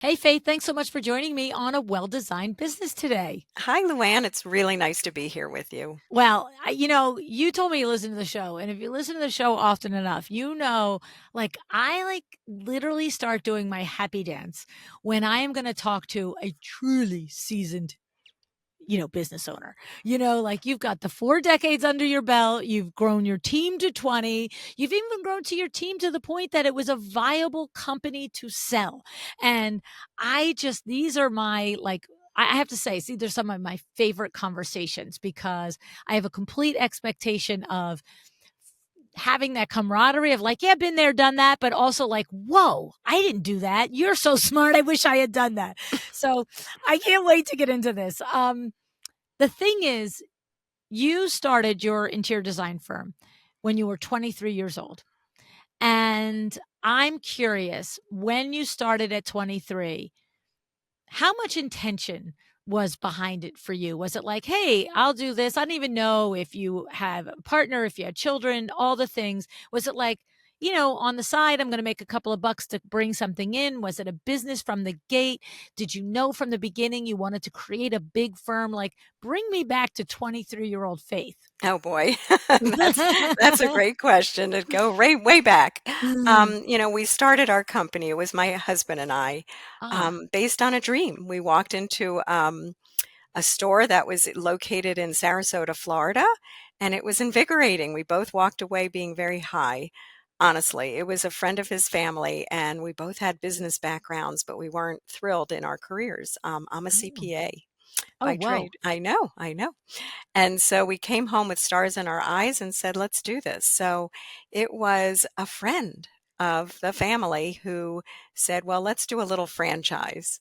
Hey, Faith, thanks so much for joining me on a well-designed business today. Hi, Luann. It's really nice to be here with you. Well, you told me you listen to the show, and if you listen to the show often enough, I literally start doing my happy dance when I am going to talk to a truly seasoned business owner. Like you've got the 4 decades under your belt, you've grown your team to 20, you've even grown to your team to the point that it was a viable company to sell. And these are my I have to say, see, they're some of my favorite conversations because I have a complete expectation of having that camaraderie of like, yeah, been there, done that, but also like, whoa, I didn't do that. You're so smart. I wish I had done that. So I can't wait to get into this. The thing is, you started your interior design firm when you were 23 years old. And I'm curious, when you started at 23, how much intention was behind it for you? Was it like, hey, I'll do this? I don't even know if you have a partner, if you had children, all the things. Was it like, on the side, I'm going to make a couple of bucks to bring something in? Was it a business from the gate? Did you know from the beginning you wanted to create a big firm? Like, bring me back to 23-year-old Faith. Oh boy, that's a great question to go way back. Mm. We started our company. It was my husband and I, Ah, based on a dream. We walked into a store that was located in Sarasota, Florida, and it was invigorating. We both walked away being very high. Honestly, it was a friend of his family, and we both had business backgrounds, but we weren't thrilled in our careers. I'm a oh, CPA oh, by whoa. trade. I know. And so we came home with stars in our eyes and said, let's do this. So it was a friend of the family who said, well, let's do a little franchise.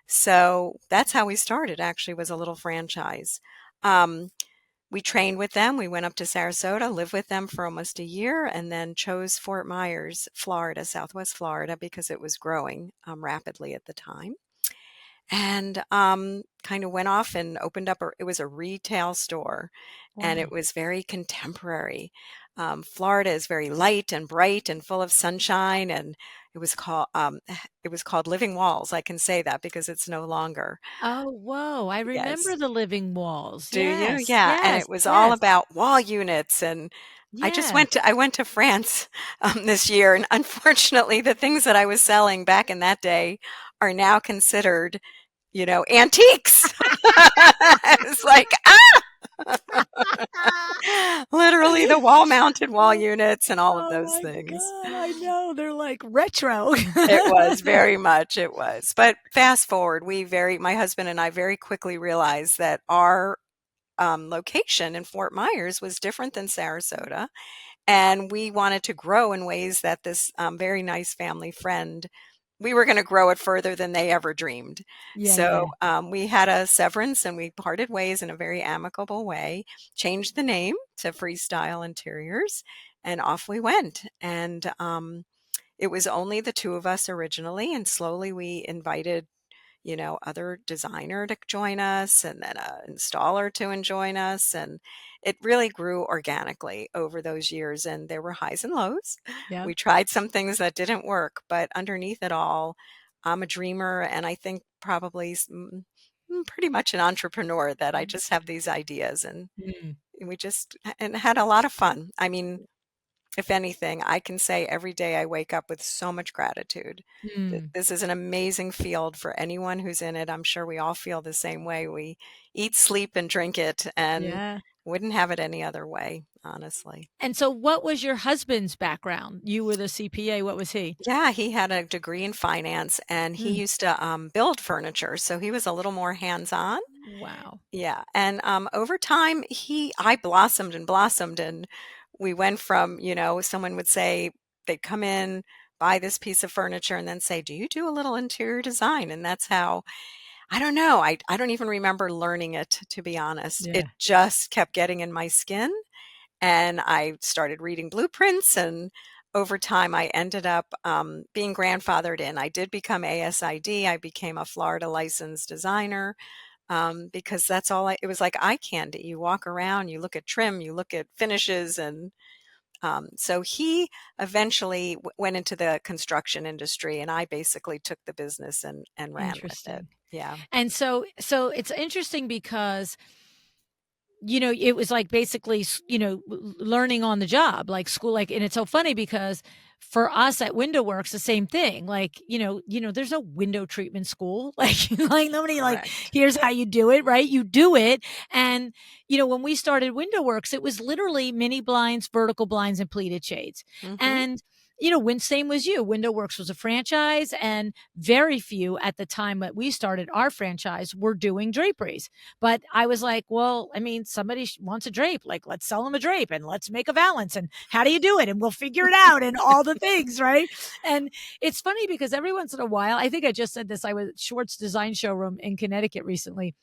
So that's how we started, actually, was a little franchise. Um, we trained with them. We went up to Sarasota, lived with them for almost a year, and then chose Fort Myers, Florida, Southwest Florida, because it was growing rapidly at the time. And kind of went off and opened up it was a retail store, and it Wow. was very contemporary. Florida is very light and bright and full of sunshine, and it was called it was called Living Walls. I can say that because it's no longer. Oh, whoa. I remember Yes. the living walls. Do you? Yes, Yeah, and yes, it was all yes, about wall units, and yes. I went to France this year, and unfortunately the things that I was selling back in that day are now considered, antiques. It's like, literally the wall-mounted wall units and all of Oh those my things. god, I know, they're like retro. It was very much, it was. But fast forward, my husband and I very quickly realized that our location in Fort Myers was different than Sarasota, and we wanted to grow in ways that this very nice family friend, we were going to grow it further than they ever dreamed. Yeah, So yeah. we had a severance and we parted ways in a very amicable way, changed the name to Freestyle Interiors, and off we went. And it was only the two of us originally, and slowly we invited other designer to join us and then a installer to join us. And it really grew organically over those years. And there were highs and lows. Yep. We tried some things that didn't work, but underneath it all, I'm a dreamer. And I think probably pretty much an entrepreneur, that I just have these ideas, and Mm, we just and had a lot of fun. I mean, if anything, I can say every day I wake up with so much gratitude. mm. This is an amazing field for anyone who's in it. I'm sure we all feel the same way. We eat, sleep, and drink it, and Yeah. wouldn't have it any other way, honestly. And so what was your husband's background? You were the CPA, what was he? Yeah, he had a degree in finance, and he Mm, used to build furniture, so he was a little more hands-on. wow. Yeah, and over time, I blossomed and blossomed, and we went from, someone would say they'd come in, buy this piece of furniture, and then say, "Do you do a little interior design?" And that's how, I don't know, I don't even remember learning it, to be honest. It Yeah. just kept getting in my skin, and I started reading blueprints, and over time, I ended up being grandfathered in. I did become ASID. I became a Florida licensed designer, because it was like eye candy. You walk around, you look at trim, you look at finishes, and So he eventually went into the construction industry, and I basically took the business and ran with it. Interesting. Yeah. And so it's interesting because it was like basically, learning on the job, like school, like, and it's so funny because for us at Window Works, the same thing. Like, there's no window treatment school. Like nobody like, Correct. here's how you do it, right? You do it. And, when we started Window Works, it was literally mini blinds, vertical blinds, and pleated shades. Hmm. And, when same was you, Window Works was a franchise, and very few at the time that we started our franchise were doing draperies. But I was like, well, I mean, somebody wants a drape. Like, let's sell them a drape and let's make a valance. And how do you do it? And we'll figure it out and all the things, right? And it's funny because every once in a while, I think I just said this. I was at Schwartz Design Showroom in Connecticut recently,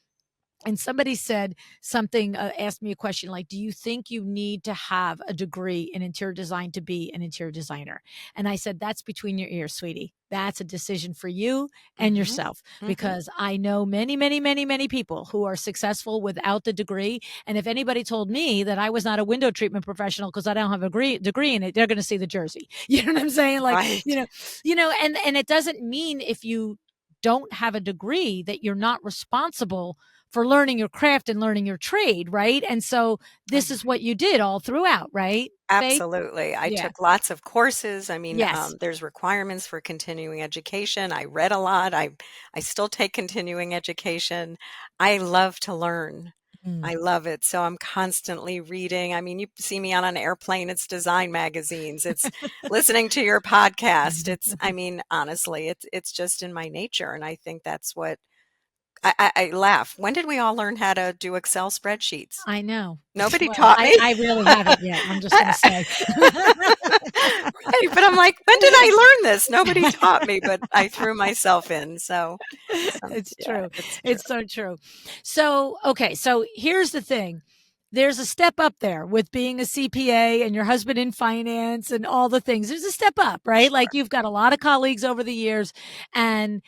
and somebody said something, asked me a question like, do you think you need to have a degree in interior design to be an interior designer? And I said, that's between your ears, sweetie. That's a decision for you and Hmm. yourself, Hmm. because I know many, many, many, many people who are successful without the degree. And if anybody told me that I was not a window treatment professional because I don't have a degree in it, they're going to see the jersey. You know what I'm saying? Like, Right. and it doesn't mean if you don't have a degree that you're not responsible for learning your craft and learning your trade, right? And so this is what you did all throughout, right, Faith? Absolutely. I Yeah. took lots of courses. I mean, Yes. there's requirements for continuing education. I read a lot. I still take continuing education. I love to learn. Mm. I love it. So I'm constantly reading. I mean, you see me on an airplane, it's design magazines, it's listening to your podcast. I mean, honestly, it's just in my nature. And I think that's what I laugh. When did we all learn how to do Excel spreadsheets? I know. Nobody Well, taught I me. I really haven't yet, I'm just gonna say. Right, but I'm like, "When did I learn this? Nobody taught me, but I threw myself in." So, It's yeah, true. it's true. It's so true. So, okay, so here's the thing. There's a step up there with being a CPA and your husband in finance and all the things. There's a step up, right? Like, Sure. you've got a lot of colleagues over the years, and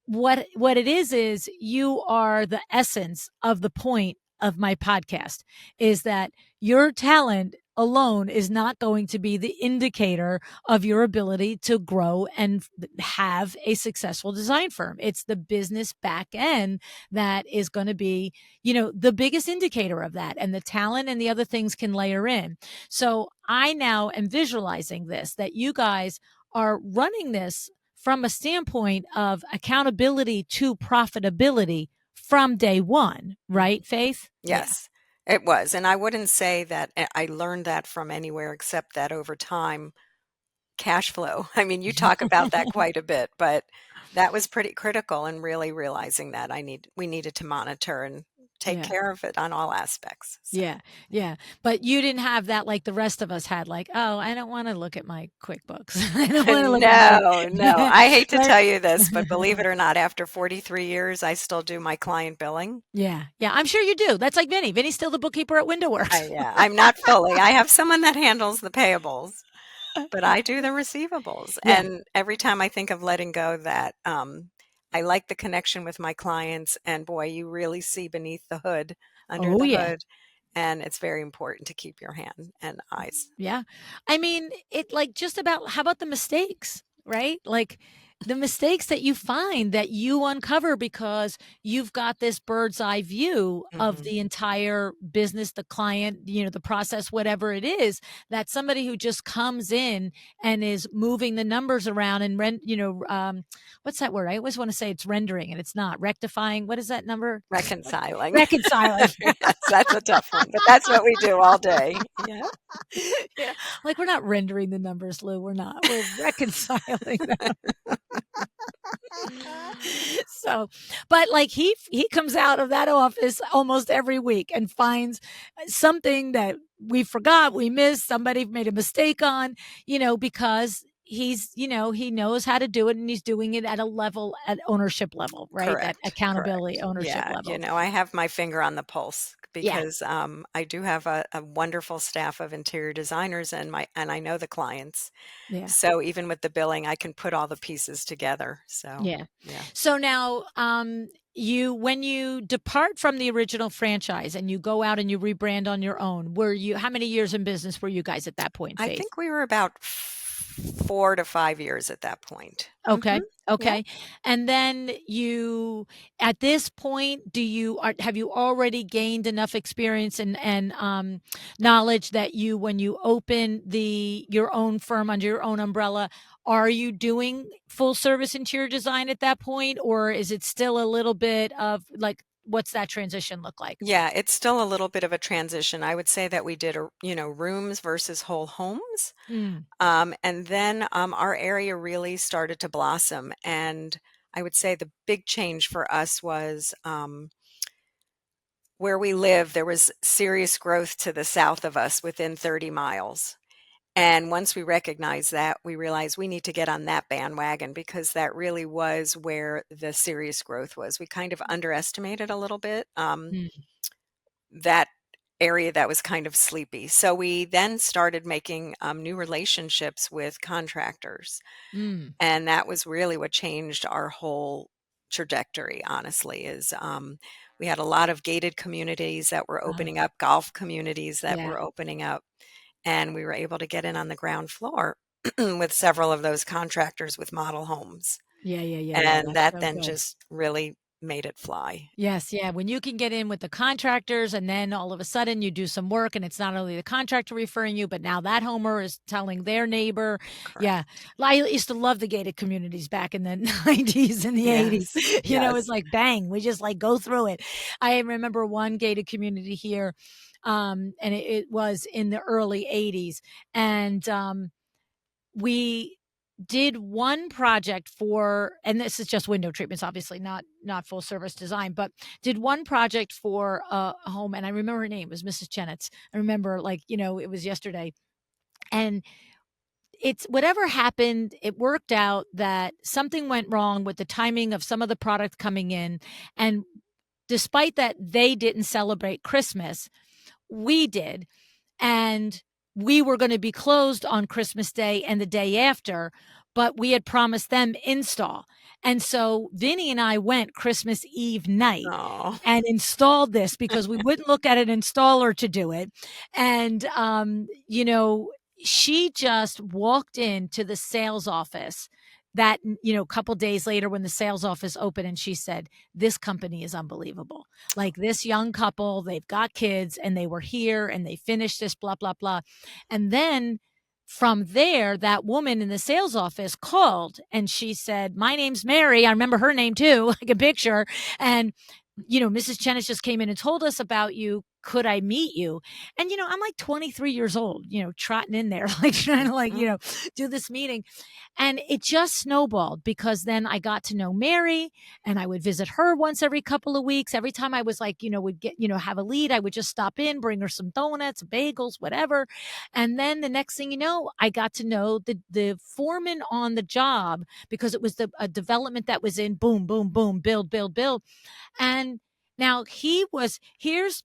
what it is you are the essence of the point of my podcast, is that your talent alone is not going to be the indicator of your ability to grow and have a successful design firm. It's the business back end that is going to be, the biggest indicator of that, and the talent and the other things can layer in. So I now am visualizing this, that you guys are running this from a standpoint of accountability to profitability from day one, Mhm. right, Faith? Yeah. Yes, it was, and I wouldn't say that I learned that from anywhere except that over time, cash flow. I mean, you talk about that quite a bit, but that was pretty critical in really realizing that we needed to monitor and take Yeah. care of it on all aspects, so Yeah. Yeah. But you didn't have that like the rest of us had, like, oh, I don't want to look at my QuickBooks. I don't want to look at my No, no. I hate to right. tell you this, but believe it or not, after 43 years, I still do my client billing. Yeah. Yeah. I'm sure you do. That's like Vinny. Vinny's still the bookkeeper at Window Works. Yeah, I'm not fully. I have someone that handles the payables, but I do the receivables. Yeah. And every time I think of letting go that, I like the connection with my clients, and boy, you really see beneath the hood, under Oh, the yeah. hood, and it's very important to keep your hand and eyes. Yeah. I mean, it like just about how about the mistakes, right? Like the mistakes that you find that you uncover because you've got this bird's eye view of Mhm. the entire business, the client, the process, whatever it is, that somebody who just comes in and is moving the numbers around and what's that word? I always want to say it's rendering and it's not rectifying. What is that number? Reconciling. Reconciling. Yes, that's a tough one, but that's what we do all day. Yeah. Like, we're not rendering the numbers, Lou. We're not. We're reconciling them. So, but like he comes out of that office almost every week and finds something that we forgot, we missed, somebody made a mistake on, because he knows how to do it and he's doing it at a level, at ownership level, right? That Correct, accountability correct. ownership Yeah, level. I have my finger on the pulse Yeah, because I do have a wonderful staff of interior designers, and I know the clients. yeah. So even with the billing, I can put all the pieces together. So Yeah. yeah. So now, you when you depart from the original franchise and you go out and you rebrand on your own, were you how many years in business were you guys at that point, I Faith? think we were about 4 to 5 years at that point. Okay. Yep. Okay. And then you at this point, do you are have you already gained enough experience and knowledge that you when you open the your own firm under your own umbrella, are you doing full service interior design at that point or is it still a little bit of like what's that transition look like? Yeah, it's still a little bit of a transition. I would say that we did rooms versus whole homes. Mm. And then our area really started to blossom. And I would say the big change for us was where we live, there was serious growth to the south of us within 30 miles. And once we recognized that, we realized we need to get on that bandwagon because that really was where the serious growth was. We kind of underestimated a little bit Mm. that area that was kind of sleepy. So we then started making new relationships with contractors. Mm. And that was really what changed our whole trajectory, honestly, is we had a lot of gated communities that were Uh-huh. opening up, golf communities that Yeah. were opening up, and we were able to get in on the ground floor with several of those contractors with model homes. Yeah, yeah, yeah, yeah. And That's that so then good. just really made it fly. Yes, yeah, when you can get in with the contractors and then all of a sudden you do some work and it's not only the contractor referring you, but now that homeowner is telling their neighbor. Yeah. Correct. I used to love the gated communities back in the 90s and the 80s. Yes. It's Yes. like bang, we just like go through it. I remember one gated community here, and it was in the early 80s. And we did one project for and this is just window treatments obviously not full service design but did one project for a home and I remember her name was Mrs. Chenetz. I remember like it was yesterday and it's whatever happened it worked out that something went wrong with the timing of some of the product coming in and despite that they didn't celebrate Christmas we did and we were going to be closed on Christmas Day and the day after, but we had promised them install. And so Vinny and I went Christmas Eve night Oh, and installed this because we wouldn't look at an installer to do it. And, she just walked into the sales office that, a couple days later when the sales office opened and she said, this company is unbelievable like this young couple, they've got kids and they were here and they finished this, blah, blah, blah. And then from there, that woman in the sales office called and she said, my name's Mary. I remember her name too, like a picture. And, Mrs. Chenis just came in and told us about you. Could I meet you? And, I'm like 23 years old, trotting in there, like trying to like, mhm. do this meeting. And it just snowballed because then I got to know Mary and I would visit her once every couple of weeks. Every time I was like, would get, have a lead, I would just stop in, bring her some donuts, bagels, whatever. And then the next thing you know, I got to know the foreman on the job because it was a development that was in boom, boom, boom, build, build, build. And now here's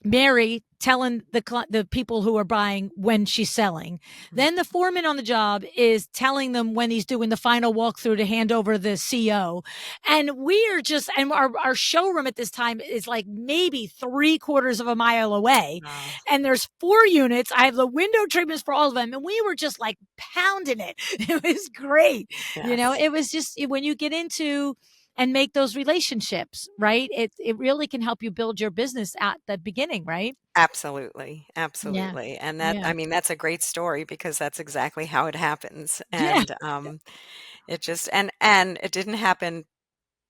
Mary telling the people who are buying when she's selling. Then the foreman on the job is telling them when he's doing the final walkthrough to hand over the CO. And we are just, and our showroom at this time is like maybe 3/4 of a mile away. Oh, And there's 4 units. I have the window treatments for all of them. And we were just like pounding it. It was great. yes. It was just when you get into, and make those relationships, right? It really can help you build your business at the beginning, right? Absolutely, Yeah. absolutely, and that Yeah. I mean, that's a great story because that's exactly how it happens, Yeah. and, it just and it didn't happen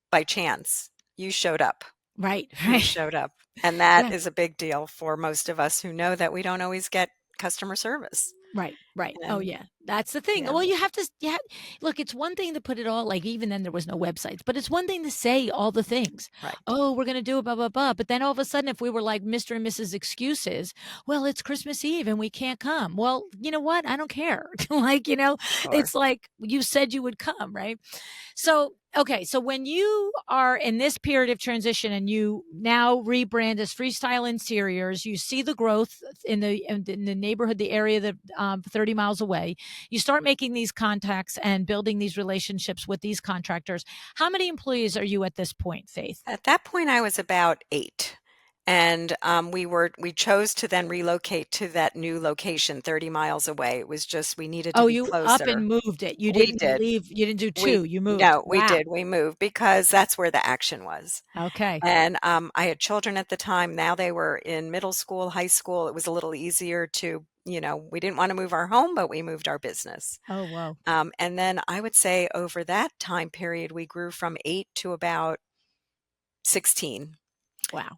by chance. You showed up. Right. You Right. showed up, and that Yeah. is a big deal for most of us who know that we don't always get customer service. Right. Right. Oh, And yeah. That's the thing. yeah, Well, you have to yeah. Look, it's one thing to put it all like, even then there was no websites, but it's one thing to say all the things. right. "Oh, we're gonna do it, blah, blah, blah," but then all of a sudden, if we were like Mr. and Mrs. Excuses, "Well, it's Christmas Eve and we can't come." Well, you know what? I don't care. Like, Sure. it's like you said you would come, right? So, okay, so when you are in this period of transition and you now rebrand as Freestyle Interiors, you see the growth in the neighborhood, the area that 30 miles away. You start making these contacts and building these relationships with these contractors. How many employees are you at this point, Faith? At that point, I was about 8, and, we chose to then relocate to that new location 30 miles away. It was just we needed to Oh, be you up closer. and moved it. You We didn't did. leave. You didn't do We two. You moved. No, we Wow. did. We moved because that's where the action was. Okay. And, I had children at the time. Now they were in middle school, high school. It was a little easier to, we didn't wanna move our home, but we moved our business. Oh, whoa. And then I would say over that time period, we grew from 8 to about 16. Wow.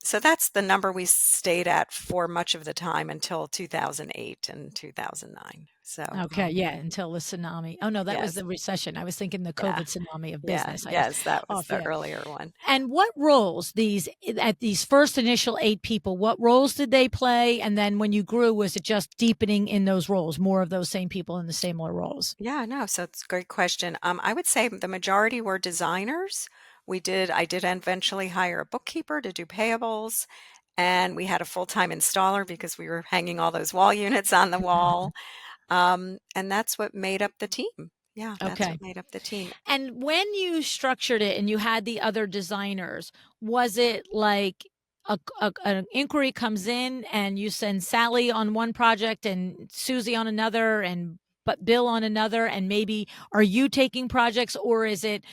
So that's the number we stayed at for much of the time until 2008 and 2009. So, Okay, yeah, until the tsunami. Oh, no, that was yes, the recession. I was thinking the yeah, COVID tsunami of yeah, business. I was yes, that was off, the yeah. earlier one. And what roles at these first initial 8 people, what roles did they play? And then when you grew, was it just deepening in those roles, more of those same people in the similar roles? Yeah, no, so it's a great question. I would say the majority were designers. I did eventually hire a bookkeeper to do payables, and we had a full-time installer because we were hanging all those wall units on the wall. And that's what made up the team. Yeah, that's Okay. what made up the team. And when you structured it and you had the other designers, was it like an inquiry comes in and you send Sally on one project and Susie on another and but Bill on another, and maybe are you taking projects, or is it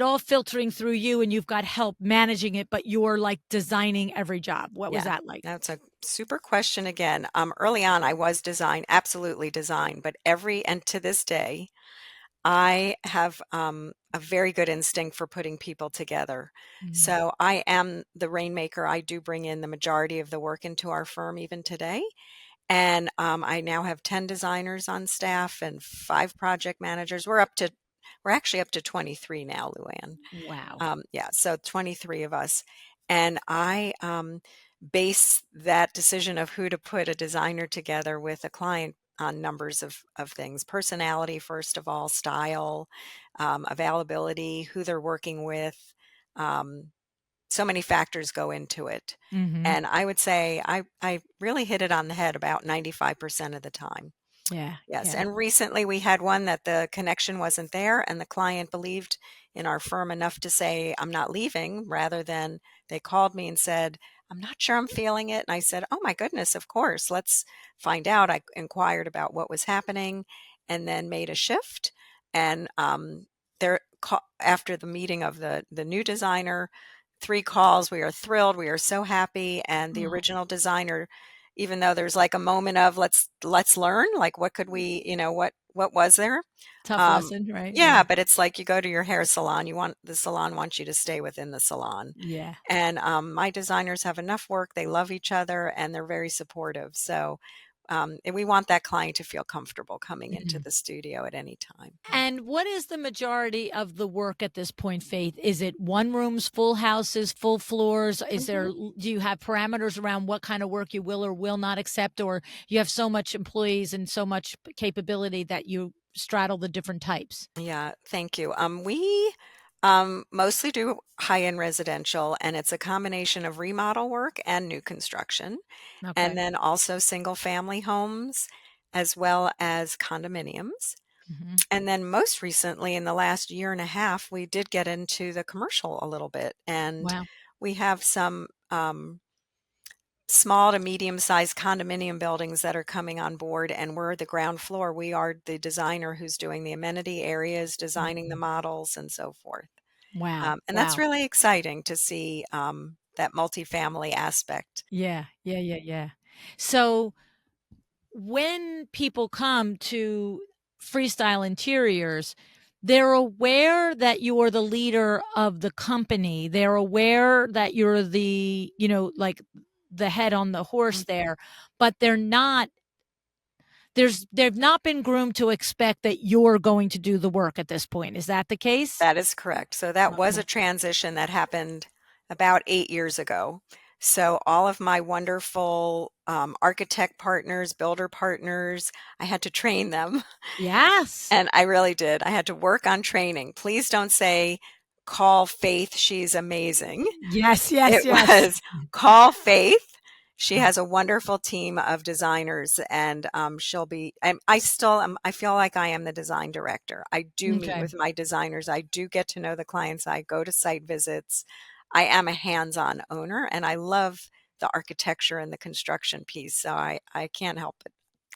all filtering through you and you've got help managing it, but you're like designing every job? What was Yeah, that like? that's a super question again. Early on, I was design, absolutely design, but and to this day, I have a very good instinct for putting people together. Mm. So I am the rainmaker. I do bring in the majority of the work into our firm even today. And I now have 10 designers on staff and 5 project managers. We're actually up to 23 now, Luann. Wow. Yeah, so 23 of us. And I base that decision of who to put a designer together with a client on numbers of things: personality, first of all, style, availability, who they're working with. Um, so many factors go into it. Mhm. And I would say I really hit it on the head about 95% of the time. Yeah, Yes, yeah. and recently we had one that the connection wasn't there, and the client believed in our firm enough to say, "I'm not leaving," rather than they called me and said, "I'm not sure I'm feeling it." And I said, "Oh my goodness, of course, let's find out." I inquired about what was happening and then made a shift. And after the meeting of the new designer, 3 calls, we are thrilled, we are so happy. And the Oh, original designer, even though there's like a moment of let's learn, like what could we, what was there? tough Um, lesson, right? Yeah. yeah, but it's like you go to your hair salon, the salon wants you to stay within the salon. Yeah. And my designers have enough work, they love each other, and they're very supportive. So and we want that client to feel comfortable coming into Mhm. the studio at any time. And what is the majority of the work at this point, Faith? Is it one rooms, full houses, full floors? Mhm. Do you have parameters around what kind of work you will or will not accept, or you have so much employees and so much capability that you straddle the different types? Yeah, thank you. We mostly do high-end residential, and it's a combination of remodel work and new construction, and Okay. then also single-family homes as well as condominiums. Mhm. And then most recently, in the last year and a half, we did get into the commercial a little bit, and Wow. we have some small to medium-sized condominium buildings that are coming on board, and we're the ground floor. We are the designer who's doing the amenity areas, designing the Mhm. models, and so forth. Wow. And that's Wow. really exciting to see that multifamily aspect. Yeah. Yeah. Yeah. Yeah. So when people come to Freestyle Interiors, they're aware that you're the leader of the company. They're aware that you're the, like the head on the horse Mhm. there, but they're not. they've not been groomed to expect that you're going to do the work at this point. Is that the case? That is correct. So that was a Okay. transition that happened about 8 years ago. So all of my wonderful architect partners, builder partners, I had to train them. Yes. And I really did. I had to work on training. Please don't say, call Faith, she's amazing. Yes, yes, It yes. was call Faith. She has a wonderful team of designers, and she'll be. I still am. I feel like I am the design director. I do meet Okay. with my designers. I do get to know the clients. I go to site visits. I am a hands-on owner, and I love the architecture and the construction piece. So I can't help but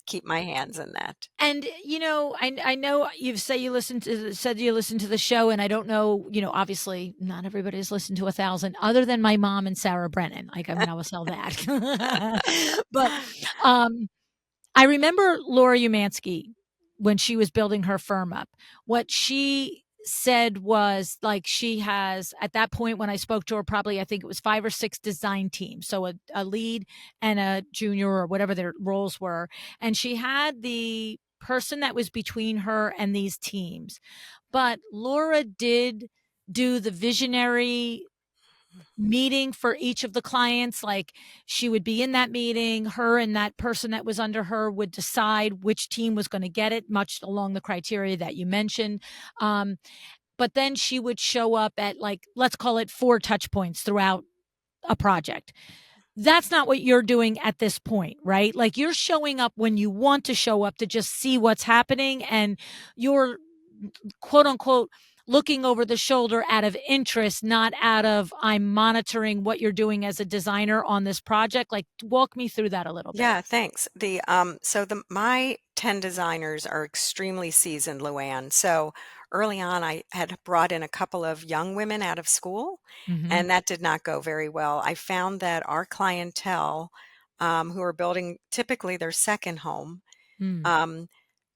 keep my hands in that. And, I know you've said you listened to the show, and I don't know, obviously not everybody's listened to 1,000 other than my mom and Sarah Brennan. Like, I mean, I will sell that. But, um, I remember Laura Umansky when she was building her firm up. What she said was like she has at that point when I spoke to her, probably I think it was 5 or 6 design teams. So a lead and a junior or whatever their roles were. And she had the person that was between her and these teams. But Laura did do the visionary meeting for each of the clients. Like, she would be in that meeting, her and that person that was under her would decide which team was going to get it, much along the criteria that you mentioned. But then she would show up at, like, let's call it 4 touch points throughout a project. That's not what you're doing at this point, right? Like, you're showing up when you want to show up to just see what's happening, and you're, quote unquote, looking over the shoulder out of interest, not out of I'm monitoring what you're doing as a designer on this project. Like, walk me through that a little bit. Yeah, thanks. The my 10 designers are extremely seasoned, Luann. So early on, I had brought in a couple of young women out of school, Mhm. and that did not go very well. I found that our clientele, who are building typically their second home, Mm. um,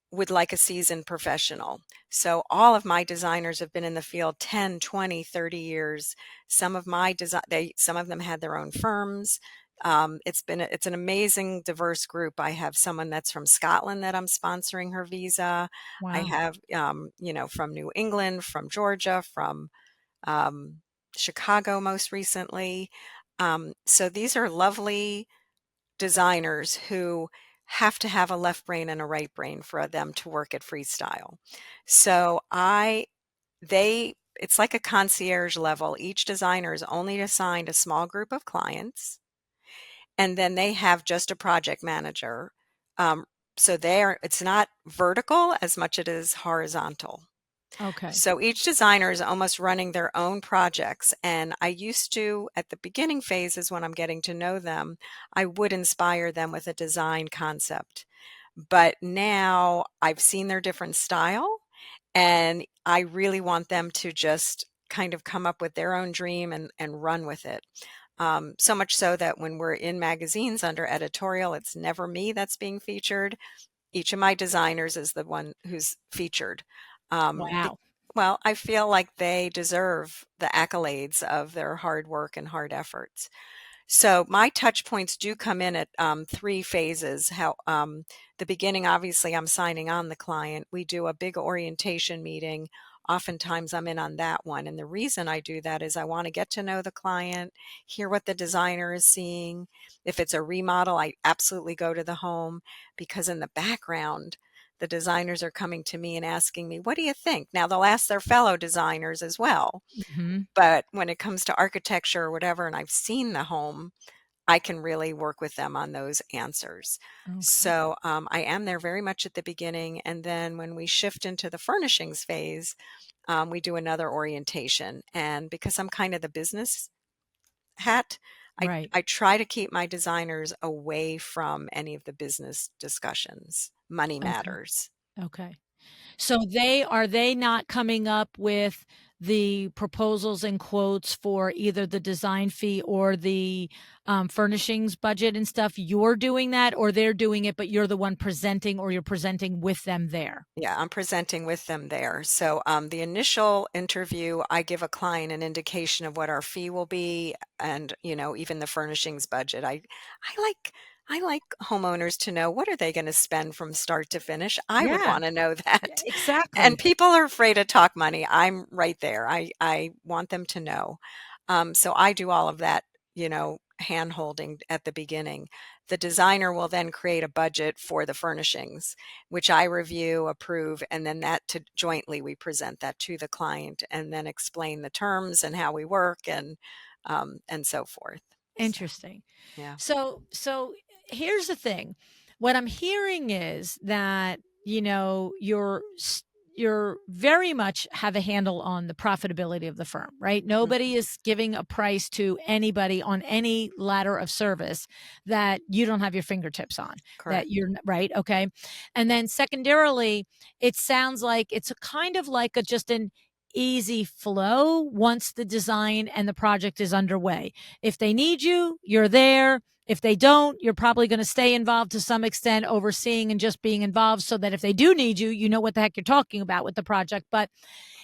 would like a seasoned professional. So all of my designers have been in the field 10, 20, 30 years. Some of them had their own firms. It's an amazing diverse group. I have someone that's from Scotland that I'm sponsoring her visa. I Wow. have from New England, from Georgia, from um, Chicago most recently. So these are lovely designers who have to have a left brain and a right brain for them to work at Freestyle. So it's like a concierge level. Each designer is only assigned a small group of clients, and then they have just a project manager. Um, it's not vertical as much as it is horizontal. Okay. So each designer is almost running their own projects. And I used to, at the beginning phases when I'm getting to know them, I would inspire them with a design concept. But now I've seen their different style, and I really want them to just kind of come up with their own dream and run with it. So much so that when we're in magazines under editorial, it's never me that's being featured. Each of my designers is the one who's featured. Um, be- Wow. well, I feel like they deserve the accolades of their hard work and hard efforts. So my touch points do come in at 3 phases. The beginning, obviously, I'm signing on the client. We do a big orientation meeting. Oftentimes, I'm in on that one, and the reason I do that is I want to get to know the client, hear what the designer is seeing. If it's a remodel, I absolutely go to the home, because in the background, the designers are coming to me and asking me, "What do you think?" Now they'll ask their fellow designers as well, Mhm. but when it comes to architecture or whatever, and I've seen the home, I can really work with them on those answers. Okay. So I am there very much at the beginning. And then when we shift into the furnishings phase, we do another orientation. And because I'm kind of the business hat, Right. I try to keep my designers away from any of the business discussions. Money Okay. matters. Okay. So they not coming up with the proposals and quotes for either the design fee or the, furnishings budget and stuff? You're doing that, or they're doing it, but you're the one presenting, or you're presenting with them there? Yeah, I'm presenting with them there. So, the initial interview, I give a client an indication of what our fee will be, and even the furnishings budget. I like I like homeowners to know what are they going to spend from start to finish. I would Yeah, want to know yeah, that. And exactly. people are afraid to talk money. I'm right there. I want them to know. So I do all of that, hand holding at the beginning. The designer will then create a budget for the furnishings, which I review, approve, and then jointly we present that to the client and then explain the terms and how we work and so forth. So, Interesting. yeah. So here's the thing. What I'm hearing is that, you're very much have a handle on the profitability of the firm, right? Mhm. Nobody is giving a price to anybody on any ladder of service that you don't have your fingertips on, that Correct. you're right. Okay. And then secondarily, it sounds like it's a kind of like a just an easy flow once the design and the project is underway. If they need you, you're there. If they don't, you're probably going to stay involved to some extent, overseeing and just being involved so that if they do need you, you know what the heck you're talking about with the project. But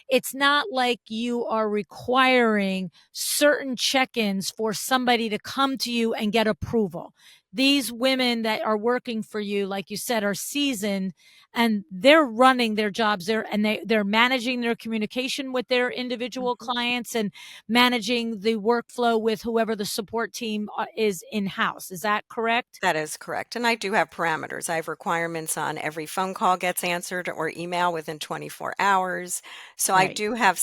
it's not like you are requiring certain check-ins for somebody to come to you and get approval. These women that are working for you, like you said, are seasoned and they're running their jobs there, and they're managing their communication with their individual Mhm. clients and managing the workflow with whoever the support team is in house. Is that correct? That is correct. And I do have parameters. I have requirements on every phone call gets answered or email within 24 hours. So I Right. do have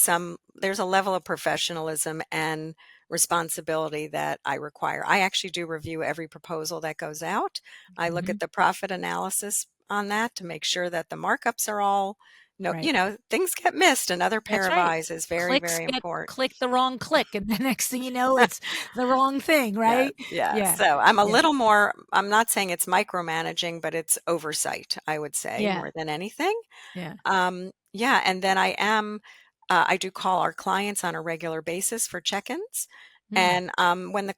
there's a level of professionalism and responsibility that I require. I actually do review every proposal that goes out. I look Hmm. at the profit analysis on that to make sure that the markups are all, no, Right. things get missed. Another pair That's of right. eyes is very, Clicks very get important. click the wrong click, and the next thing you know, it's the wrong thing, Yeah, right? yeah. Yeah, So I'm a yeah, little more, I'm not saying it's micromanaging, but it's oversight, I would say, yeah, more than anything. yeah. Yeah, and then I do call our clients on a regular basis for check-ins. Mm. And when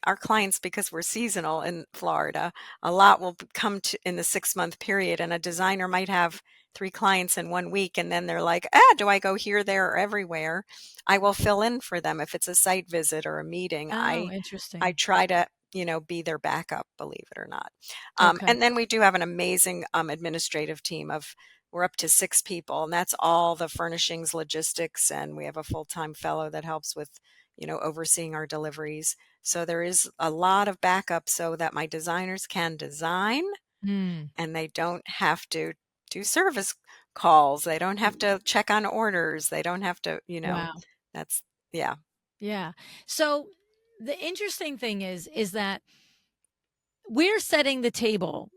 our clients, because we're seasonal in Florida, a lot will come to in the 6 month period, and a designer might have three clients in 1 week, and then they're like, do I go here, there, or everywhere? I will fill in for them if it's a site visit or a meeting. Oh, I interesting. try to, be their backup, believe it or not. Okay. And then we do have an amazing administrative team of we're up to 6 people, and that's all the furnishings, logistics, and we have a full-time fellow that helps with, overseeing our deliveries. So there is a lot of backup so that my designers can design Mm. and they don't have to do service calls. They don't have to check on orders. They don't have to, Wow. that's, yeah. Yeah. So the interesting thing is that we're setting the table.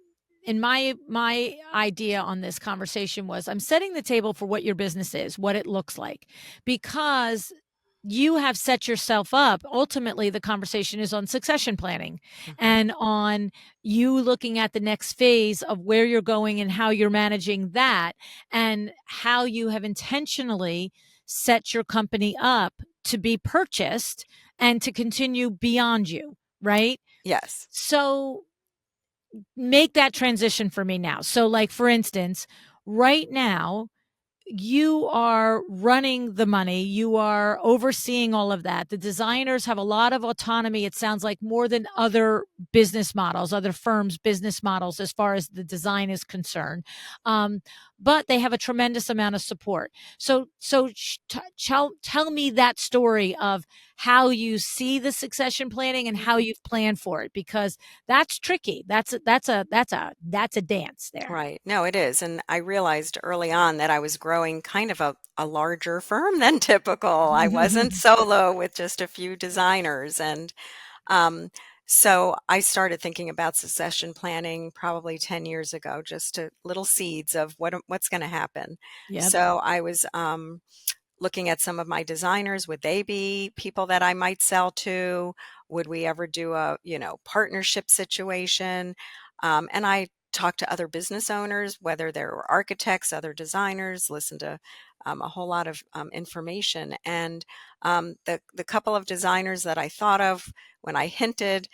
And my idea on this conversation was I'm setting the table for what your business is, what it looks like, because you have set yourself up. Ultimately, the conversation is on succession planning Mhm. and on you looking at the next phase of where you're going and how you're managing that, and how you have intentionally set your company up to be purchased and to continue beyond you, right? Yes. So make that transition for me now. So, like, for instance, right now, you are running the money, you are overseeing all of that. The designers have a lot of autonomy, it sounds like, more than other business models, other firms' business models, as far as the design is concerned. Um, but they have a tremendous amount of support. So tell me that story of how you see the succession planning and how you've planned for it, because that's tricky. That's a dance there. Right. No, it is. And I realized early on that I was growing kind of a larger firm than typical. I wasn't solo with just a few designers. And um, so I started thinking about succession planning probably 10 years ago, just to little seeds of what's going to happen. Yep. So I was looking at some of my designers. Would they be people that I might sell to? Would we ever do a, partnership situation? And I talked to other business owners, whether they were architects, other designers, listened to a whole lot of information. And the couple of designers that I thought of when I hinted,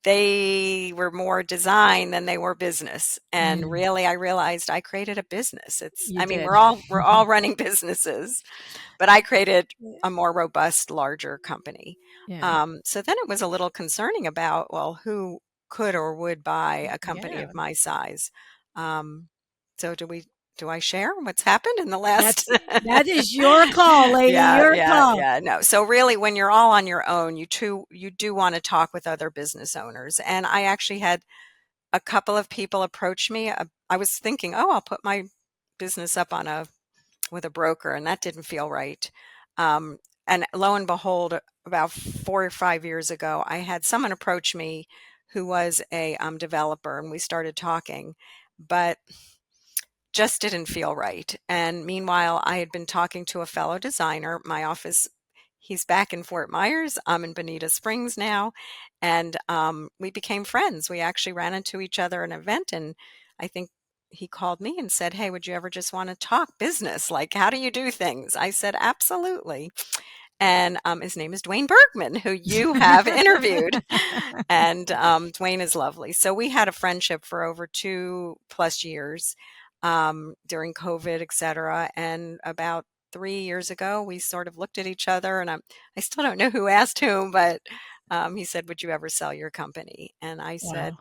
they were more design than they were business. And Mm, really, I realized I created a business. you I mean, did. we're all running businesses, but I created a more robust, larger company. Yeah. So then it was a little concerning about, well, who? could or would buy a company Yeah. of my size. Um, so do I share what's happened in the last? That is your call, lady, Yeah, your yeah, call. yeah. No. So really, when you're all on your own, you do want to talk with other business owners. And I actually had a couple of people approach me. I was thinking, oh, I'll put my business up on a with a broker, and that didn't feel right. Um, and lo and behold, about 4 or 5 years ago, I had someone approach me who was a developer, and we started talking, but just didn't feel right. And meanwhile, I had been talking to a fellow designer. My office, he's back in Fort Myers. I'm in Bonita Springs now. And we became friends. We actually ran into each other at an event. And I think he called me and said, hey, would you ever just want to talk business? Like, how do you do things? I said, absolutely. And his name is Dwayne Bergman, who you have interviewed. And Dwayne is lovely. So we had a friendship for over 2+ years during COVID, et cetera. And about 3 years ago, we sort of looked at each other, and I still don't know who asked whom, but he said, would you ever sell your company? And I said, Wow.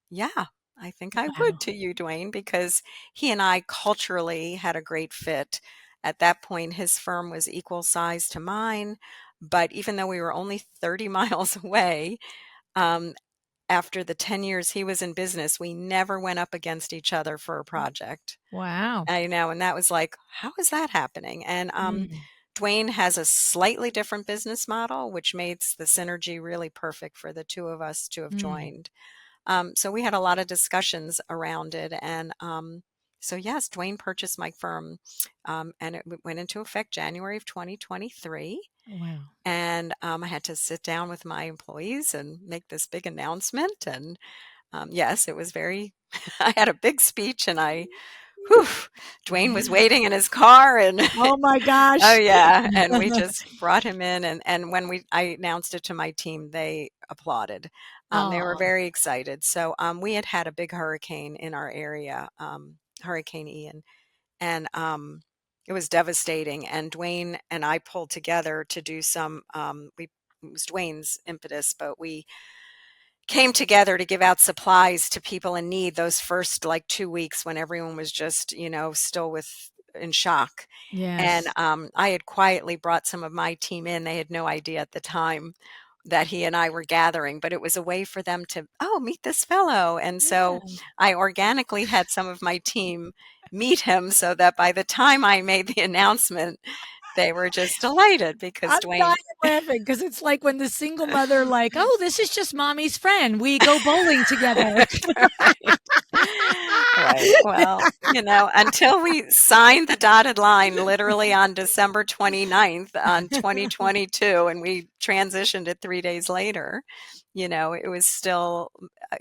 yeah, I think I would Wow. to you, Dwayne, because he and I culturally had a great fit. At that point, his firm was equal size to mine. But even though we were only 30 miles away, um, after the 10 years he was in business, we never went up against each other for a project. Wow. I know, and that was like, how is that happening? And Mm, Dwayne has a slightly different business model, which makes the synergy really perfect for the two of us to have mm. joined. So we had a lot of discussions around it. And so, yes, Dwayne purchased my firm, and it went into effect January of 2023. Wow. And I had to sit down with my employees and make this big announcement. And yes, it was very, I had a big speech, and whew, Dwayne was waiting in his car, and Oh my oh gosh. yeah, and we just brought him in, and when I announced it to my team, they applauded. They were Oh, very excited. So we had a big hurricane in our area, Hurricane Ian, and it was devastating. And Dwayne and I pulled together to do some. We It was Dwayne's impetus, but we came together to give out supplies to people in need those first like 2 weeks when everyone was just, still in shock. And yes. I had quietly brought some of my team in. They had no idea at the time that he and I were gathering, but it was a way for them to, oh, meet this fellow. And so Yeah. I organically had some of my team meet him so that by the time I made the announcement, they were just delighted because I'm dying Dwayne. laughing because it's like when the single mother like, "Oh, this is just mommy's friend. We go bowling together." Right. Right. Well, until we signed the dotted line literally on December 29th on 2022, and we transitioned it 3 days later, it was still,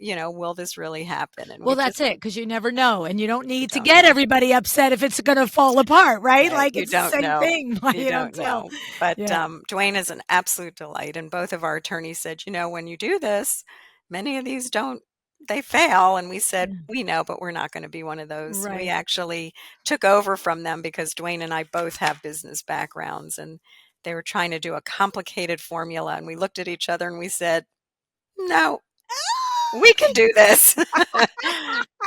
will this really happen? And Well, we that's just, it, because you never know, and you don't you need to don't get know. everybody upset if it's gonna fall apart, right? Right. Like, You it's the don't same know. thing, why You you don't don't tell. know. But Yeah. Dwayne is an absolute delight. And both of our attorneys said, when you do this, many of these don't, they fail. And we said, Mm. we know, but we're not going to be one of those. We Right. actually took over from them because Dwayne and I both have business backgrounds, and they were trying to do a complicated formula. And we looked at each other and we said, no, we can do this.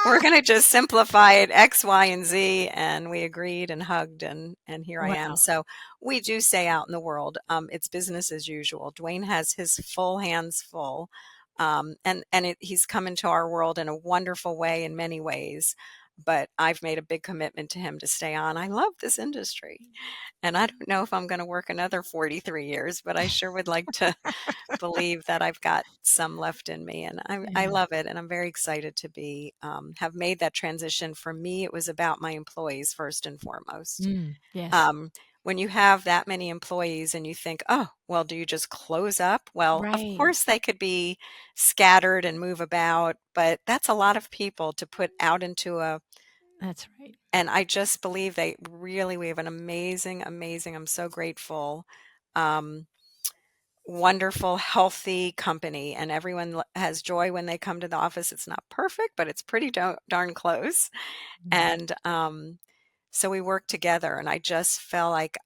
We're going to just simplify it X, Y, and Z. And we agreed and hugged, and here I am. Wow. So we do say out in the world, it's business as usual. Dwayne has his full hands full. He's come into our world in a wonderful way in many ways. But I've made a big commitment to him to stay on. I love this industry. And I don't know if I'm going to work another 43 years, but I sure would like to believe that I've got some left in me, and I Yeah. love it, and I'm very excited to be have made that transition. For me, it was about my employees first and foremost. Mm, yes. Um, when you have that many employees and you think, oh, well, do you just close up? Well, of Right. course they could be scattered and move about, but that's a lot of people to put out into a. That's right. And I just believe we have an amazing, amazing. I'm so grateful. Um, Wonderful, healthy company, and everyone has joy when they come to the office. It's not perfect, but it's pretty darn close. Mm. And so we worked together, and I just felt like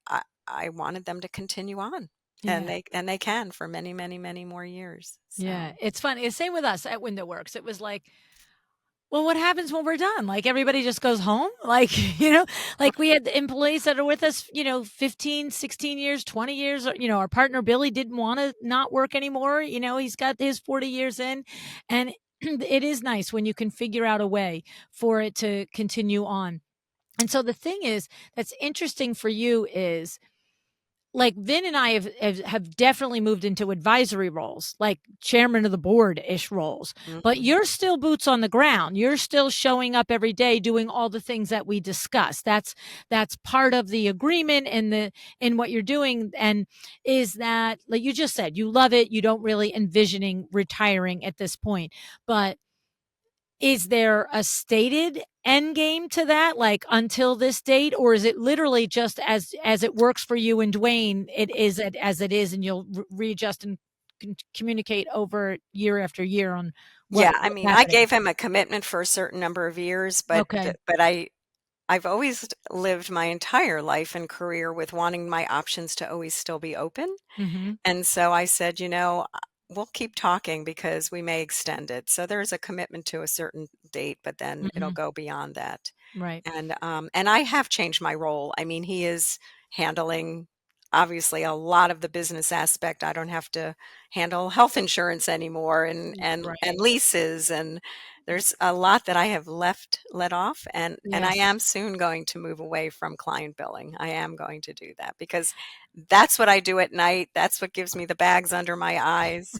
I wanted them to continue on. and Yeah. they can for many, many, many more years. Yeah. So, It's funny. It's same with us at Window Works. It was like, well, what happens when we're done? Like everybody just goes home? Like, like we had employees that are with us, 15, 16 years, 20 years. Our partner Billy didn't want to not work anymore. He's got his 40 years in. And it is nice when you can figure out a way for it to continue on. And so the thing is that's interesting for you is like Vin and I have definitely moved into advisory roles, like chairman of the board ish roles. But mhm. you're still boots on the ground. You're still showing up every day doing all the things that we discuss. That's part of the agreement and the in what you're doing. And is that like you just said, you love it. You don't really envisioning retiring at this point. But is there a stated end game to that, like until this date, or is it literally just as it works for you and Dwayne, as it is, and you'll readjust and communicate over year after year on Yeah, I what's mean, I happening? gave him a commitment for a certain number of years, but Okay. I've always lived my entire life and career with wanting my options to always still be open. Mhm. And so I said, we'll keep talking because we may extend it. So there's a commitment to a certain date, but then it'll Mhm. go beyond that. Right. And I have changed my role. I mean, he is handling obviously a lot of the business aspect. I don't have to handle health insurance anymore and Right. leases, and there's a lot that I have let off, and I Yes. am soon going to move away from client billing. I am going to do that because that's what I do at night. That's what gives me the bags under my eyes,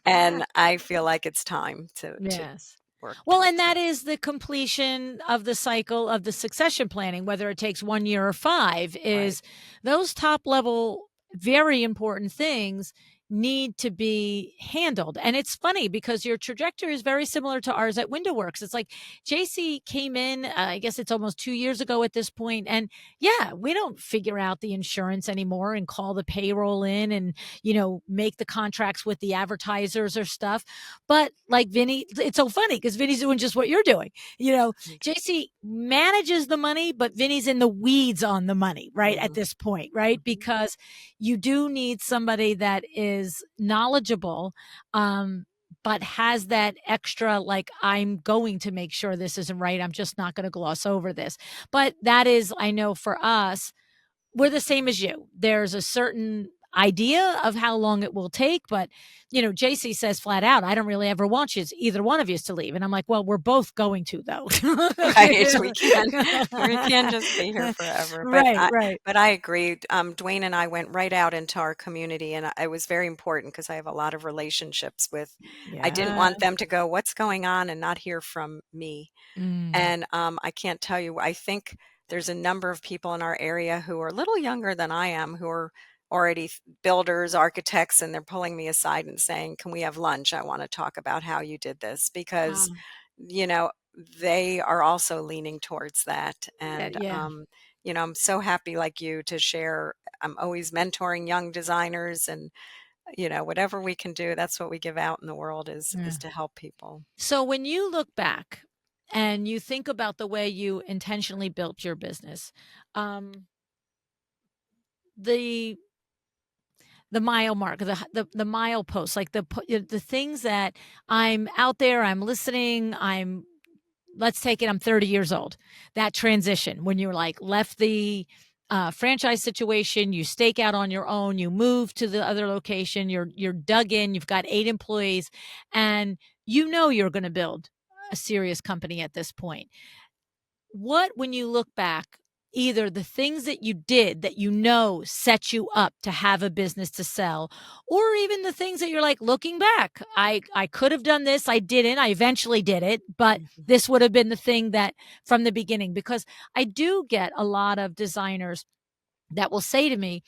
and I feel like it's time to Yes. work Well, and towards that that. is the completion of the cycle of the succession planning, whether it takes 1 year or five, Right. is those top level, very important things need to be handled. And it's funny because your trajectory is very similar to ours at WindowWorks. It's like JC came in, I guess it's almost 2 years ago at this point, and yeah, we don't figure out the insurance anymore and call the payroll in and, make the contracts with the advertisers or stuff. But like Vinny, it's so funny because Vinny's doing just what you're doing. JC manages the money, but Vinny's in the weeds on the money, right? At Mhm, this point, right? mhm. Because you do need somebody that is knowledgeable, but has that extra, like, I'm going to make sure this isn't right. I'm just not going to gloss over this. But that is, I know for us, we're the same as you. There's a certain idea of how long it will take, but JC says flat out, I don't really ever want you, either one of you to leave. And I'm like, well, we're both going to though. Right, we can't just be here forever, but Right, I right. but I agree, Dwayne and I went right out into our community, and it was very important because I have a lot of relationships with I didn't Yeah. want them to go, "What's going on?" and not hear from me, Mm. and, I can't tell you, I think there's a number of people in our area who are a little younger than I am, who are already builders, architects, and they're pulling me aside and saying, "Can we have lunch? I wanna talk about how you did this," because, Wow. you know, they are also leaning towards that, Yeah, and, yeah. I'm so happy like you to share. I'm always mentoring young designers and, whatever we can do, that's what we give out in the world is Yeah. to help people. So when you look back and you think about the way you intentionally built your business, the mile mark, the mile posts, like the things that I'm out there, I'm listening, let's take it, I'm 30 years old. That transition when you're like left the franchise situation, you stake out on your own, you move to the other location, you're dug in, you've got 8 employees, and you're going to build a serious company at this point. What, when you look back, either the things that you did that set you up to have a business to sell, or even the things that you're like looking back, I could have done this, I didn't, I eventually did it, but Mhm. this would have been the thing that from the beginning, because I do get a lot of designers that will say to me,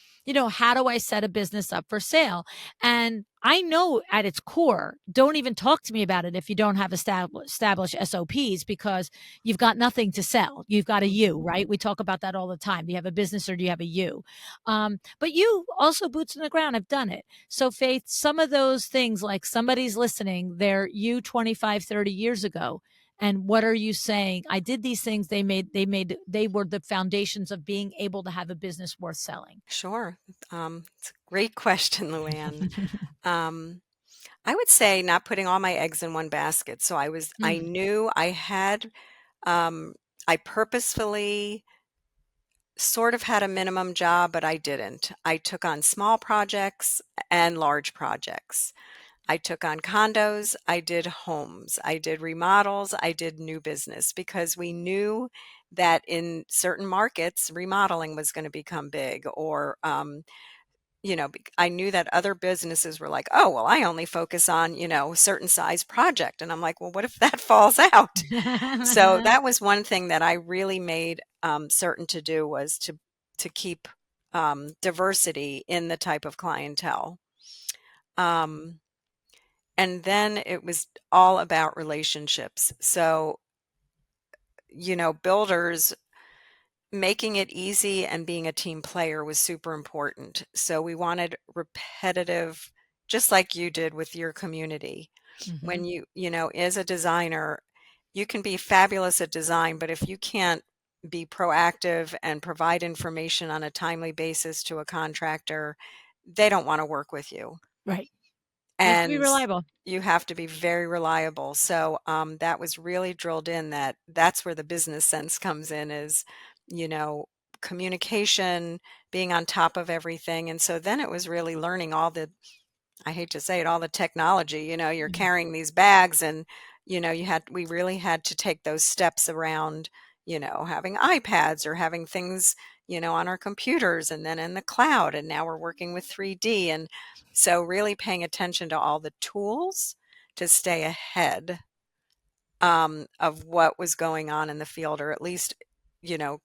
how do I set a business up for sale? And I know at its core, don't even talk to me about it if you don't have established SOPs, because you've got nothing to sell. You've got a Mhm. you, right? We talk about that all the time. Do you have a business or do you have a you? But you also, boots on the ground, have done it. So, Faith, some of those things, like somebody's listening, they're you 25, 30 years ago. And what are you saying? I did these things. They were the foundations of being able to have a business worth selling. Sure. It's a great question, Luann. Um, I would say not putting all my eggs in one basket. So I Mm, knew I had, um, I purposefully sort of had a minimum job, but I didn't. I took on small projects and large projects. I took on condos, I did homes, I did remodels, I did new business because we knew that in certain markets, remodeling was going to become big, or I knew that other businesses were like, oh, well, I only focus on, certain size project. And I'm like, well, what if that falls out? So mm. that was one thing that I really made certain to do, was to keep diversity in the type of clientele. Um, and then it was all about relationships. So, builders, making it easy and being a team player was super important. So we wanted repetitive, just like you did with your community. When Mhm. as a designer, you can be fabulous at design, but if you can't be proactive and provide information on a timely basis to a contractor, they don't want to work with you. Right. You have to be And reliable. you have to be very reliable. So that was really drilled in, that's where the business sense comes in, is, you know, communication, being on top of everything. And so then it was really learning all the, I hate to say it, all the technology. You're Mhm. carrying these bags, and we really had to take those steps around, having iPads or having things, on our computers and then in the cloud. And now we're working with 3D. And so really paying attention to all the tools to stay ahead of what was going on in the field, or at least,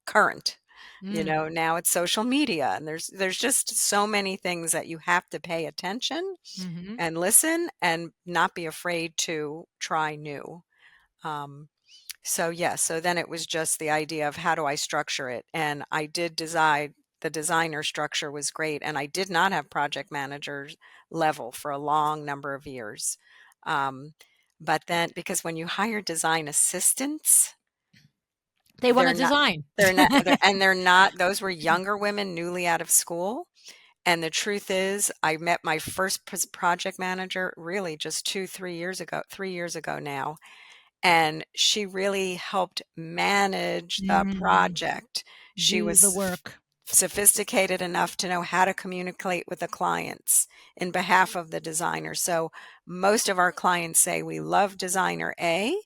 current. Mm. Now it's social media, and there's just so many things that you have to pay attention Mhm. and listen and not be afraid to try new. Um, so yeah, so then it was just the idea of how do I structure it? And I did design, the designer structure was great. And I did not have project managers level for a long number of years. Um, but then, because when you hire design assistants, They wanna they're not, design. they're not, those were younger women newly out of school. And the truth is, I met my first project manager really just 3 years ago, 3 years ago now. And she really helped manage the Mm. project. She Do the was work. sophisticated enough to know how to communicate with the clients in behalf of the designer. So most of our clients say we love designer A,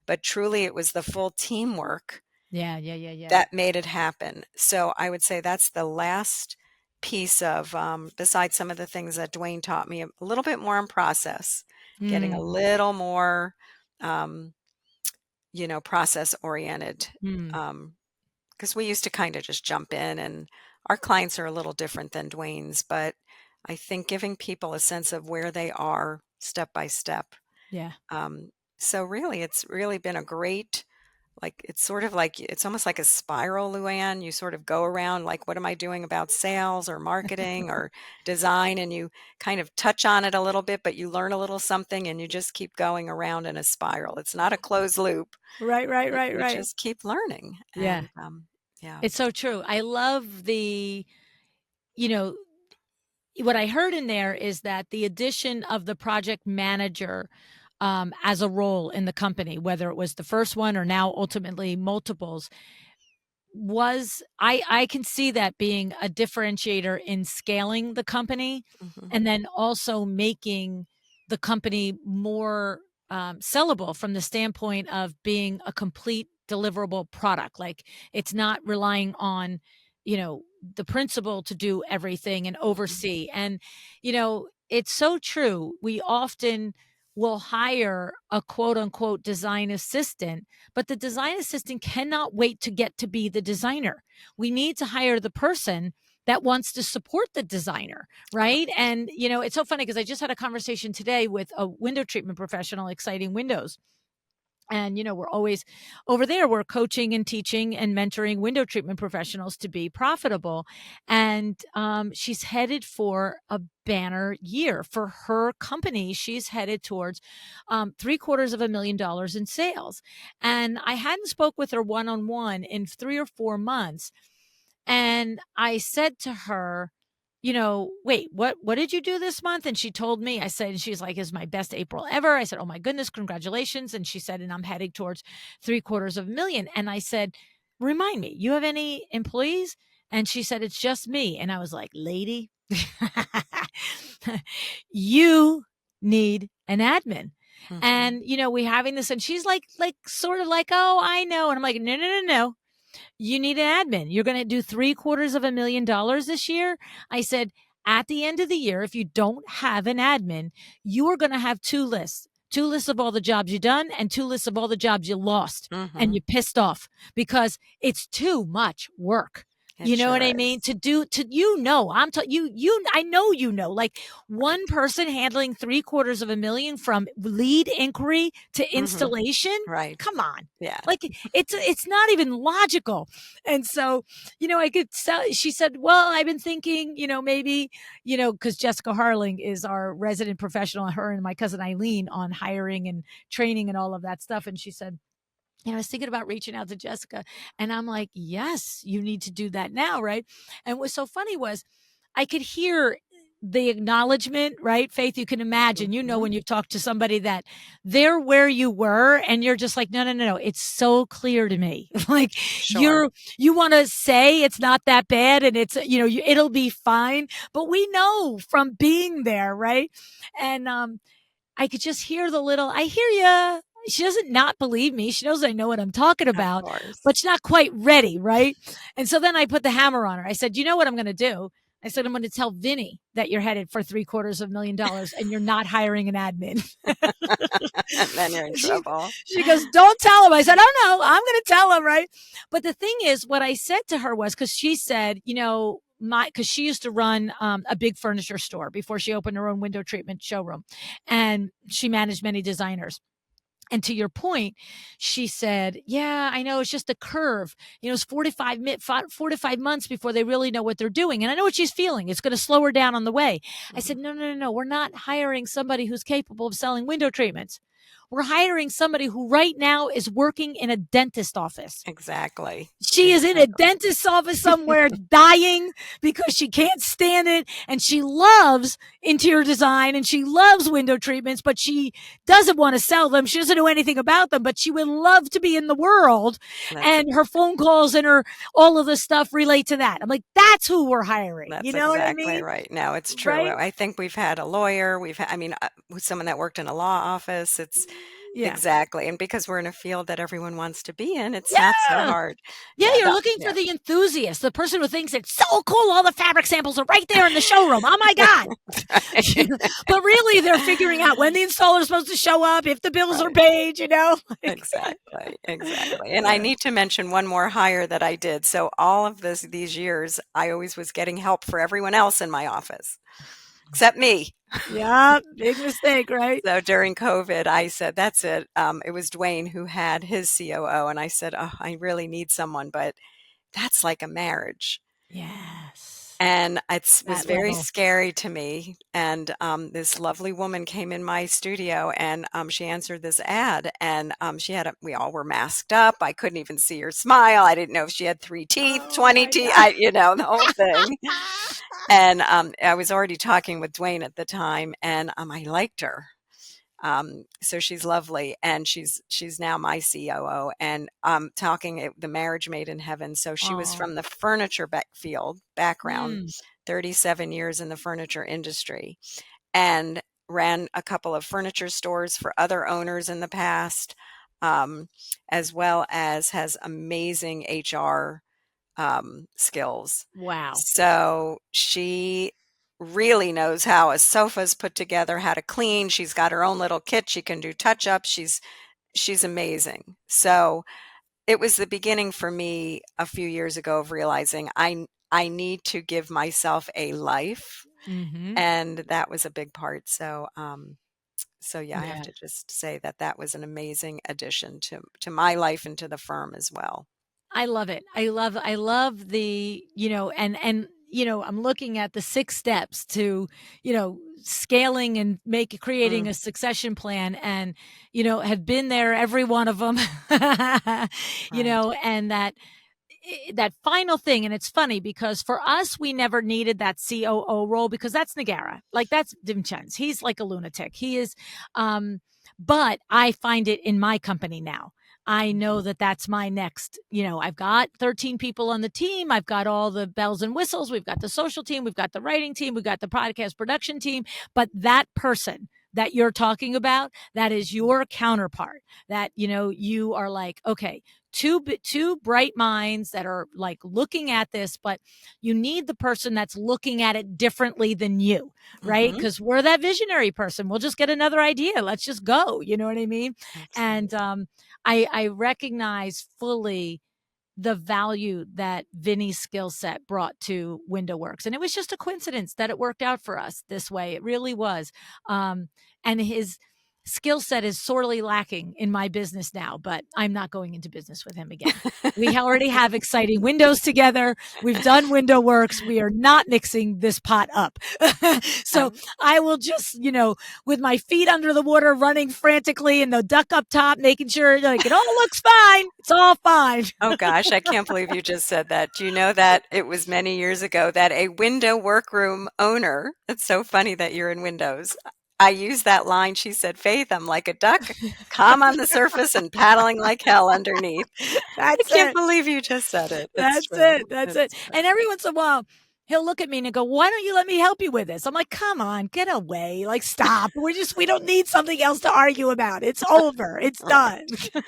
but truly it was the full teamwork Yeah, yeah, yeah, yeah. that made it happen. So I would say that's the last piece of, besides some of the things that Dwayne taught me, a little bit more in process, getting a Mm. little more, um, process oriented. Mm. Because we used to kind of just jump in, and our clients are a little different than Dwayne's, but I think giving people a sense of where they are step by step. Yeah. Um, so really, it's really been a great, like, it's sort of like, it's almost like a spiral, Luann. You sort of go around, like, what am I doing about sales or marketing or design? And you kind of touch on it a little bit, but you learn a little something, and you just keep going around in a spiral. It's not a closed loop. Right, right, right, You right. just keep learning. Yeah. And yeah. It's so true. I love you know, what I heard in there is that the addition of the project manager, as a role in the company, whether it was the first one or now ultimately multiples, was I can see that being a differentiator in scaling the company, Mhm. and then also making the company more, sellable from the standpoint of being a complete deliverable product. Like, it's not relying on, the principal to do everything and Mhm. oversee. And, it's so true. We often will hire a quote unquote design assistant, but the design assistant cannot wait to get to be the designer. We need to hire the person that wants to support the designer, right? And, it's so funny because I just had a conversation today with a window treatment professional, Exciting Windows. And we're always over there, we're coaching and teaching and mentoring window treatment professionals to be profitable. And she's headed for a banner year for her company. She's headed towards $750,000 in sales. And I hadn't spoke with her one-on-one in 3 or 4 months, and I said to her, wait, what did you do this month? And she told me. I said, and she's like, is my best April ever. I said, oh my goodness, congratulations. And she said, and I'm heading towards 750,000. And I said, remind me, you have any employees? And she said, it's just me. And I was like, lady, you need an admin. Mhm. And we having this, and she's like sort of like, oh, I know. And I'm like, no, no, no, no, you need an admin. You're going to do $750,000 this year. I said, at the end of the year, if you don't have an admin, you are going to have two lists of all the jobs you've done and two lists of all the jobs you lost and Mhm. you're pissed off because it's too much work. It You know what sure I mean? is. I know, like Right. one person handling 750,000 from lead inquiry to Mhm. installation. Right. Come on. Yeah. Like it's not even logical. And so, I could tell. She said, well, I've been thinking, maybe, because Jessica Harling is our resident professional, her and my cousin Eileen, on hiring and training and all of that stuff. And she said, I was thinking about reaching out to Jessica. And I'm like, yes, you need to do that now. Right. And what was so funny was I could hear the acknowledgement, right? Faith, you can imagine, Mhm. when you talk to somebody that they're where you were and you're just like, no, no, no, no. It's so clear to me. Like Sure. you want to say it's not that bad and it's, it'll be fine. But we know from being there, right? And, I could just hear I hear you. She doesn't not believe me. She knows I know what I'm talking Of about, course. but she's not quite ready, right? And so then I put the hammer on her. I said, you know what I'm going to do? I said, I'm going to tell Vinny that you're headed for $750,000 and you're not hiring an admin. Then you're in she trouble. she goes, don't tell him. I said, oh no, I'm going to tell him, right? But the thing is, what I said to her was, because she said, because she used to run a big furniture store before she opened her own window treatment showroom, and she managed many designers. And to your point, she said, yeah, I know, it's just a curve. It's 4 to 5 months before they really know what they're doing. And I know what she's feeling. It's going to slow her down on the way. I Mhm. said, no, no, no, no. We're not hiring somebody who's capable of selling window treatments. We're hiring somebody who right now is working in a dentist office. Exactly. She is in a Exactly. dentist's office somewhere dying because she can't stand it. And she loves interior design and she loves window treatments, but she doesn't want to sell them. She doesn't know anything about them, but she would love to be in the world. That's And her phone calls and all of the stuff relate to that. I'm like, that's who we're hiring. You That's know what I exactly mean? right. No, it's true. Right? I think we've had a lawyer, with someone that worked in a law office. It's Yeah. exactly. And because we're in a field that everyone wants to be in, it's not so Yeah. hard. Yeah, Yeah, you're looking for yeah. the enthusiast, the person who thinks it's so cool. All the fabric samples are right there in the showroom. Oh my God. But really, they're figuring out when the installer is supposed to show up, if the bills are Right. paid. Like, Exactly, exactly. And I yeah. need to mention one more hire that I did. So all of these years, I always was getting help for everyone else in my office, except me. Yeah, big mistake, right? So during COVID, I said, that's it. It was Dwayne who had his COO, and I said, oh, I really need someone, but that's like a marriage. Yes. And it was That very level. scary to me. And this lovely woman came in my studio and she answered this ad. And we all were masked up. I couldn't even see her smile. I didn't know if she had 3 teeth, Oh 20 my teeth, God. the whole thing. And I was already talking with Dwayne at the time and I liked her. So she's lovely, and she's now my COO, and talking the marriage made in heaven. So she was Oh. from the furniture field background, Mm. 37 years in the furniture industry, and ran a couple of furniture stores for other owners in the past, as well as has amazing HR skills. Wow. So she really knows how a sofa is put together, how to clean. She's got her own little kit. She can do touch ups. She's amazing. So it was the beginning for me a few years ago of realizing I need to give myself a life, Hmm. and that was a big part. So So yeah, I have Yeah. to just say that that was an amazing addition to my life and to the firm as well. I love it. I love the, I'm looking at the 6 steps to, scaling and creating Mm, a succession plan and, have been there every one of them. right. And that final thing, and it's funny because for us, we never needed that COO role because that's Nagara. Like that's Dimchens. He's like a lunatic. He is, but I find it in my company now. I know Mhm. that that's my next, I've got 13 people on the team. I've got all the bells and whistles. We've got the social team. We've got the writing team. We've got the podcast production team. But that person that you're talking about, that is your counterpart that, you are like, okay, two bright minds that are like looking at this, but you need the person that's looking at it differently than you, right? Mhm. Because we're that visionary person. We'll just get another idea. Let's just go. You know what I mean? And Absolutely. I recognize fully the value that Vinny's skill set brought to Window Works. And it was just a coincidence that it worked out for us this way. It really was. And his skill set is sorely lacking in my business now, but I'm not going into business with him again. We already have exciting windows together. We've done Window Works. We are not mixing this pot up. So Um, I will just, with my feet under the water, running frantically and the duck up top, making sure like it all looks fine. It's all fine. oh gosh, I can't believe you just said that. Do you know that it was many years ago that a window workroom owner, it's so funny that you're in Windows. I used that line. She said, Faith, I'm like a duck, calm on the surface and paddling like hell underneath. I That's can't it. believe you just said it. It's That's true. it. That's it. It's true. And every once in a while, he'll look at me and go, "Why don't you let me help you with this?" I'm like, "Come on, get away. Like, stop. We don't need something else to argue about. It's over. It's Right. done."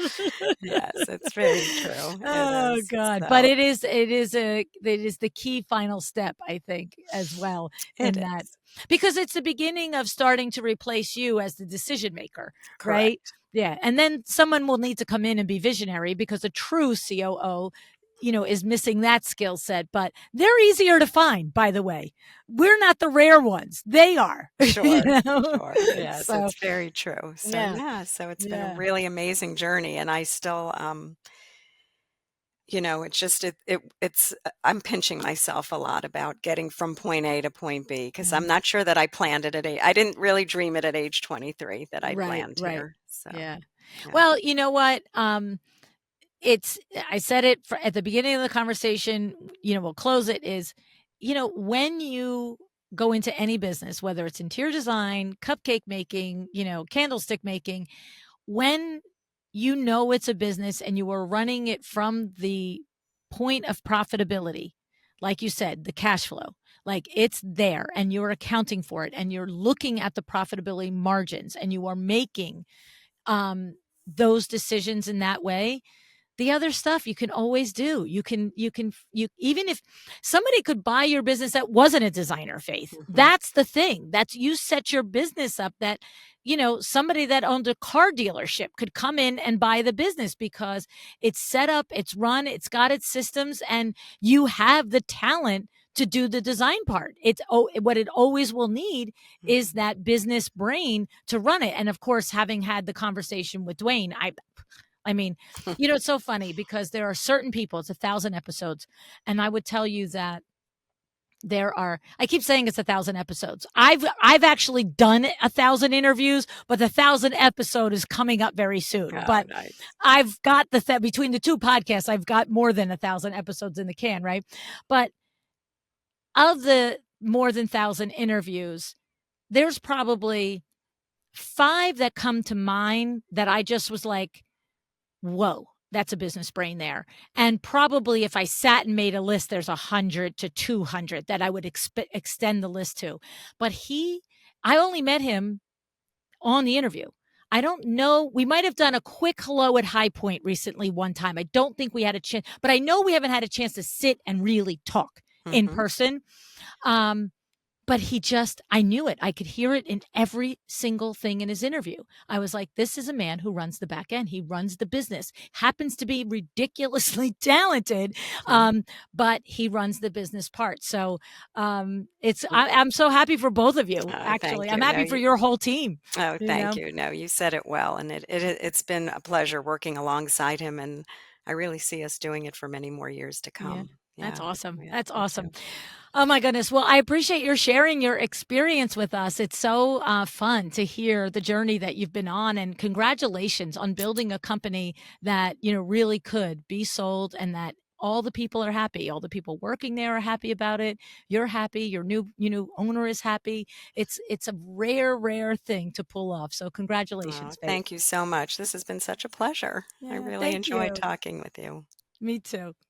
Yes, it's very true. It Oh is. God. But So it is the key final step, I think, as well it in that is. because it's the beginning of starting to replace you as the decision maker, right? Correct. Yeah. And then someone will need to come in and be visionary because a true COO, is missing that skill set, but they're easier to find, by the way. We're not the rare ones. They are. Sure. Sure. Yes, So it's very true. So yeah. yeah, so it's been a Yeah. really amazing journey and I still it's just it's I'm pinching myself a lot about getting from point A to point B because I'm Mhm. not sure that I planned it I didn't really dream it at age 23 that I'd Right, land right. here. So, Yeah. yeah. Well, you know what? It's I said it at the beginning of the conversation, we'll close it is, when you go into any business, whether it's interior design, cupcake making, candlestick making, when it's a business and you are running it from the point of profitability, like you said, the cash flow, like it's there and you're accounting for it and you're looking at the profitability margins and you are making um those decisions in that way, the other stuff you can always do. You even if somebody could buy your business that wasn't a designer, Faith. Mhm. That's the thing. That's you set your business up that, somebody that owned a car dealership could come in and buy the business because it's set up, it's run, it's got its systems, and you have the talent to do the design part. What it always will need is Mhm. that business brain to run it. And of course, having had the conversation with Dwayne, I mean, it's so funny because there are certain people, it's 1,000 episodes. And I would tell you that I keep saying it's 1,000 episodes. I've actually done 1,000 interviews, but the 1,000 episode is coming up very soon. Oh, But nice. I've got between the two podcasts, I've got more than 1,000 episodes in the can, right? But of the more than 1,000 interviews, there's probably 5 that come to mind that I just was like, whoa, that's a business brain there. And probably if I sat and made a list, there's 100 to 200 that I would extend the list to. But I only met him on the interview. I don't know. We might have done a quick hello at High Point recently one time. I don't think we had a chance, but I know we haven't had a chance to sit and really talk in Mhm. person. Um, But he just I knew it. I could hear it in every single thing in his interview. I was like, "This is a man who runs the back end. He runs the business, happens to be ridiculously talented, Mhm. but he runs the business part." So, I'm so happy for both of you, Oh, actually. thank I'm you. No, happy for you your whole team, oh, you thank know? you. No, you said it well, and it's been a pleasure working alongside him, and I really see us doing it for many more years to Yeah. come. That's Yeah, awesome. yeah, That's me awesome. too. Oh my goodness. Well, I appreciate your sharing your experience with us. It's so fun to hear the journey that you've been on, and congratulations on building a company that, really could be sold and that all the people are happy. All the people working there are happy about it. You're happy. Your new owner is happy. It's a rare, rare thing to pull off. So Oh, congratulations, Faith. thank you so much. This has been such a pleasure. I Yeah. really Thank enjoyed you. talking with you. Me too.